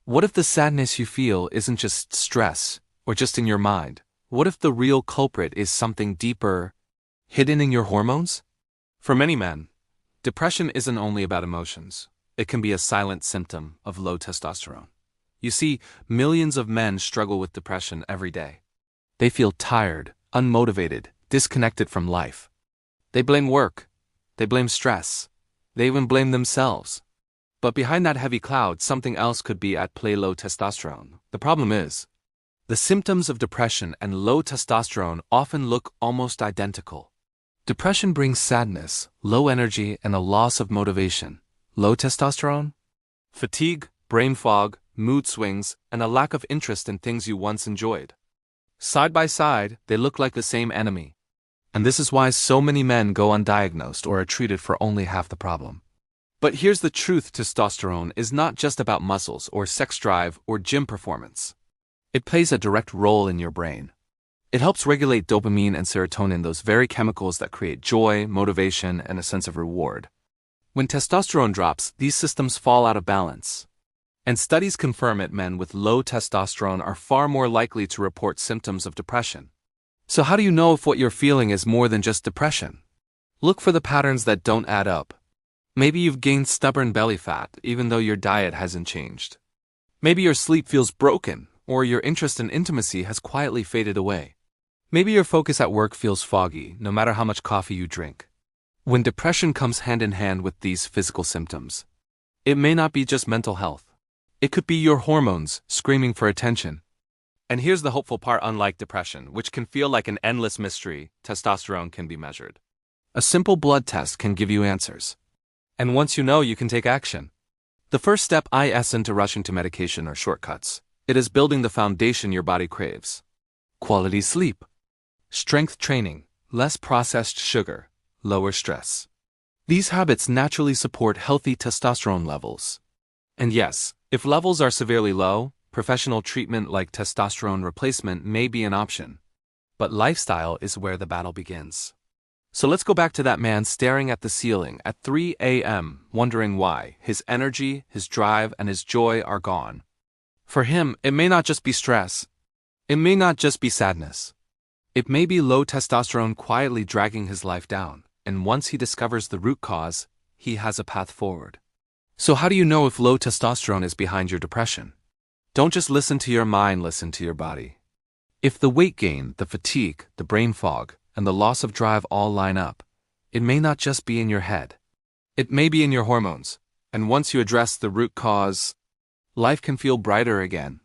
What if the sadness you feel isn't just stress or just in your mind? What if the real culprit is something deeper, hidden in your hormones? For many men, depression isn't only about emotions. It can be a silent symptom of low testosterone. You see, millions of men struggle with depression every day. They feel tired, unmotivated, disconnected from life. They blame work. They blame stress. They even blame themselves. But behind that heavy cloud, something else could be at play: low testosterone. The problem is, the symptoms of depression and low testosterone often look almost identical. Depression brings sadness, low energy, and a loss of motivation. Low testosterone? Fatigue, brain fog, mood swings, and a lack of interest in things you once enjoyed. Side by side, they look like the same enemy. And this is why so many men go undiagnosed or are treated for only half the problem. But here's the truth: testosterone is not just about muscles or sex drive or gym performance. It plays a direct role in your brain. It helps regulate dopamine and serotonin, those very chemicals that create joy, motivation, and a sense of reward. When testosterone drops, these systems fall out of balance. And studies confirm it: men with low testosterone are far more likely to report symptoms of depression. So how do you know if what you're feeling is more than just depression? Look for the patterns that don't add up. Maybe you've gained stubborn belly fat even though your diet hasn't changed. Maybe your sleep feels broken, or your interest in intimacy has quietly faded away. Maybe your focus at work feels foggy no matter how much coffee you drink. When depression comes hand in hand with these physical symptoms, it may not be just mental health. It could be your hormones screaming for attention. And here's the hopeful part: unlike depression, which can feel like an endless mystery, testosterone can be measured. A simple blood test can give you answers. And once you know, you can take action. The first step isn't rushing to medication or shortcuts. It is building the foundation your body craves. Quality sleep, strength training, less processed sugar, lower stress. These habits naturally support healthy testosterone levels. And yes, if levels are severely low, professional treatment like testosterone replacement may be an option. But lifestyle is where the battle begins. So let's go back to that man staring at the ceiling at 3 a.m., wondering why his energy, his drive, and his joy are gone. For him, it may not just be stress. It may not just be sadness. It may be low testosterone quietly dragging his life down, and once he discovers the root cause, he has a path forward. So how do you know if low testosterone is behind your depression? Don't just listen to your mind, listen to your body. If the weight gain, the fatigue, the brain fog, and the loss of drive all line up, it may not just be in your head. It may be in your hormones. And once you address the root cause, life can feel brighter again.